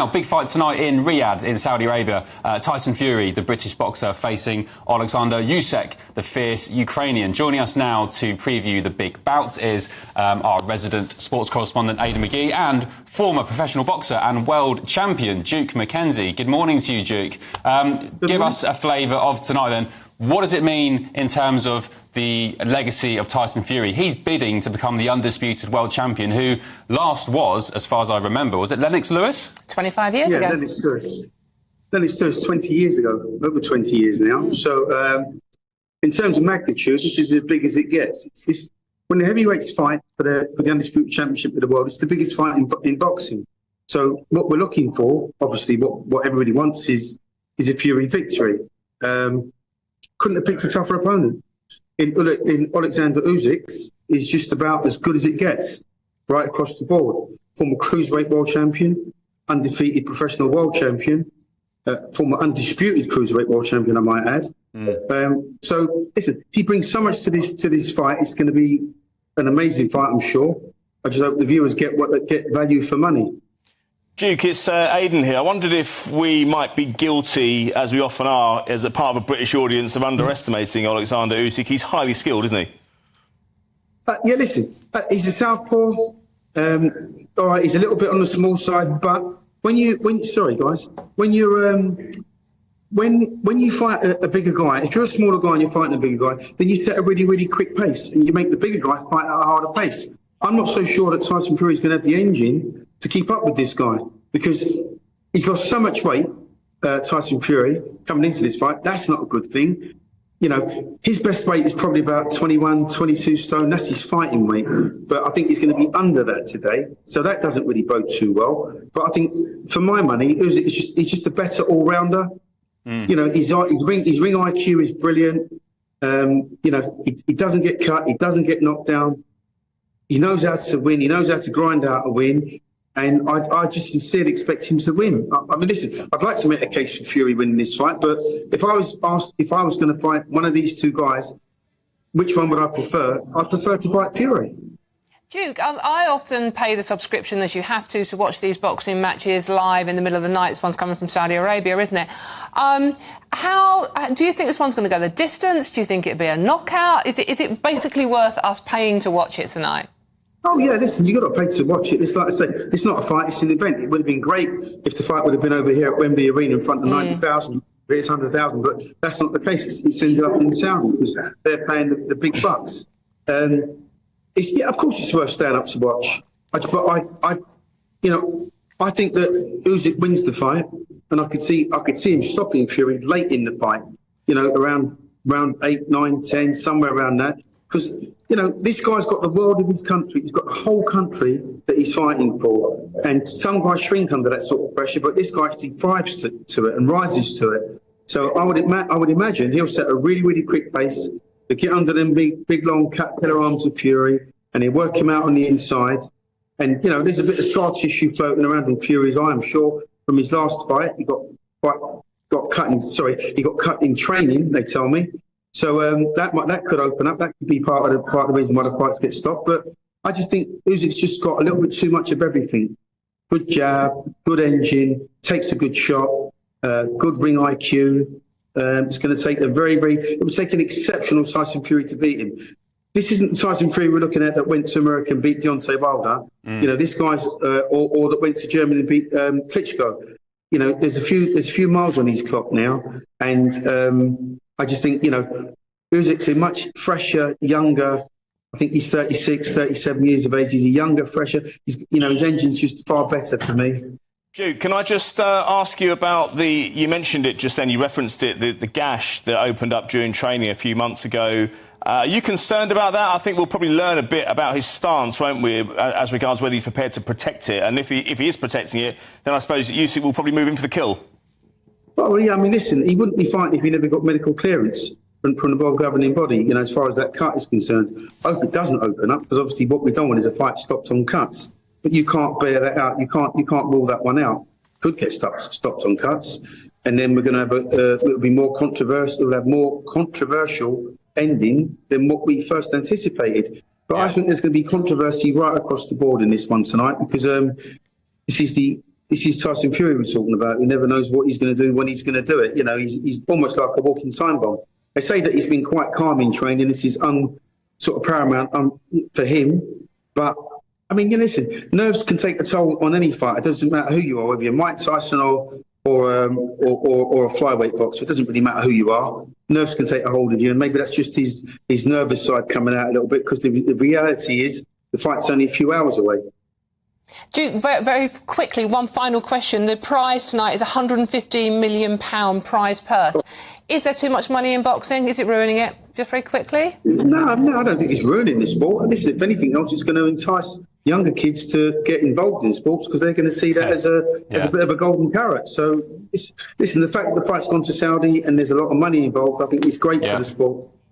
Now, big fight tonight in Riyadh in Saudi Arabia. Tyson Fury, the British boxer, facing Oleksandr Usyk, the fierce Ukrainian. Joining us now to preview the big bout is our resident sports correspondent, Aidan McGee, and former professional boxer and world champion, Duke McKenzie. Good morning to you, Duke. Give us a flavour of tonight then. What does it mean in terms of the legacy of Tyson Fury? He's bidding to become the undisputed world champion, who last was, as far as I remember, was it Lennox Lewis? 25 years ago. Yeah, Lennox Lewis 20 years ago, over 20 years now. So in terms of magnitude, this is as big as it gets. It's when the heavyweights fight for the undisputed championship of the world, it's the biggest fight in boxing. So what we're looking for, obviously what everybody wants is a Fury victory. Couldn't have picked a tougher opponent. In Oleksandr Usyk is just about as good as it gets, right across the board. Former cruiserweight world champion, undefeated professional world champion, former undisputed cruiserweight world champion, I might add. So listen, he brings so much to this fight. It's going to be an amazing fight, I'm sure. I just hope the viewers get value for money. Duke, it's Aidan here. I wondered if we might be guilty, as we often are, as a part of a British audience, of underestimating Oleksandr Usyk. He's highly skilled, isn't he? Yeah, listen, he's a southpaw. All right, he's a little bit on the small side, but when you fight a bigger guy, if you're a smaller guy and you're fighting a bigger guy, then you set a really, really quick pace and you make the bigger guy fight at a harder pace. I'm not so sure that Tyson Fury is going to have the engine to keep up with this guy because he's lost so much weight, Tyson Fury, coming into this fight. That's not a good thing. You know, his best weight is probably about 21, 22 stone. That's his fighting weight. But I think he's going to be under that today. So that doesn't really bode too well. But I think, for my money, he's just a better all-rounder. You know, his ring IQ is brilliant. You know, he doesn't get cut. He doesn't get knocked down. He knows how to win. He knows how to grind out a win. And I just sincerely expect him to win. I mean, listen, I'd like to make a case for Fury winning this fight, but if I was asked if I was going to fight one of these two guys, which one would I prefer? I'd prefer to fight Fury. Duke, I often pay the subscription, as you have to watch these boxing matches live in the middle of the night. This one's coming from Saudi Arabia, isn't it? How do you think this one's going to go the distance? Do you think it'd be a knockout? Is it basically worth us paying to watch it tonight? Oh, yeah, listen, you've got to pay to watch it. It's like I say, it's not a fight, it's an event. It would have been great if the fight would have been over here at Wembley Arena in front of 90,000, it's 100,000, but that's not the case. It's ended up in Saudi because they're paying the big bucks. Yeah, of course it's worth staying up to watch. But I think that Usyk wins the fight, and I could see him stopping Fury late in the fight, you know, around 8, 9, 10, somewhere around that. Because, you know, this guy's got the world in his country. He's got the whole country that he's fighting for. And some guys shrink under that sort of pressure, but this guy actually thrives to it and rises to it. So I would imagine he'll set a really, really quick pace to get under them big long caterpillar arms of Fury, and he'll work him out on the inside. And, you know, there's a bit of scar tissue floating around in Fury's eye, I'm sure, from his last fight. He got cut in training, they tell me. So that could open up. That could be part of the reason why the fights get stopped. But I just think Usyk's just got a little bit too much of everything. Good jab, good engine, takes a good shot, good ring IQ. It's going to take it would take an exceptional Tyson Fury to beat him. This isn't the Tyson Fury we're looking at that went to America and beat Deontay Wilder. You know, this guy's or that went to Germany and beat Klitschko. You know, there's a few miles on his clock now, and I just think, you know, Usyk's a much fresher, younger. I think he's 36, 37 years of age. He's a younger, fresher. His engine's just far better for me. Duke, can I just ask you about you mentioned it just then, you referenced it, the gash that opened up during training a few months ago. Are you concerned about that? I think we'll probably learn a bit about his stance, won't we, as regards whether he's prepared to protect it. And if he is protecting it, then I suppose Usyk will probably move in for the kill. Well, yeah, I mean, listen, he wouldn't be fighting if he never got medical clearance from the world governing body, you know, as far as that cut is concerned. I hope it doesn't open up, because obviously what we don't want is a fight stopped on cuts. But you can't bear that out. You can't rule that one out. Could get stopped on cuts, and then we're going to have it'll be more controversial. We'll have more controversial ending than what we first anticipated. But I think there's going to be controversy right across the board in this one tonight, because this is the this is Tyson Fury we're talking about, who never knows what he's going to do when he's going to do it. You know, he's almost like a walking time bomb. They say that he's been quite calm in training. This is sort of paramount for him. But, I mean, listen, nerves can take a toll on any fight. It doesn't matter who you are, whether you're Mike Tyson or a flyweight boxer. It doesn't really matter who you are. Nerves can take a hold of you, and maybe that's just his nervous side coming out a little bit, because the reality is the fight's only a few hours away. Duke, very, very quickly, one final question. The prize tonight is £115 million prize purse. Is there too much money in boxing? Is it ruining it? Just very quickly. No, I don't think it's ruining the sport. And if anything else, it's going to entice younger kids to get involved in sports, because they're going to see that as a bit of a golden carrot. So, listen, the fact that the fight's gone to Saudi and there's a lot of money involved, I think it's great for the sport.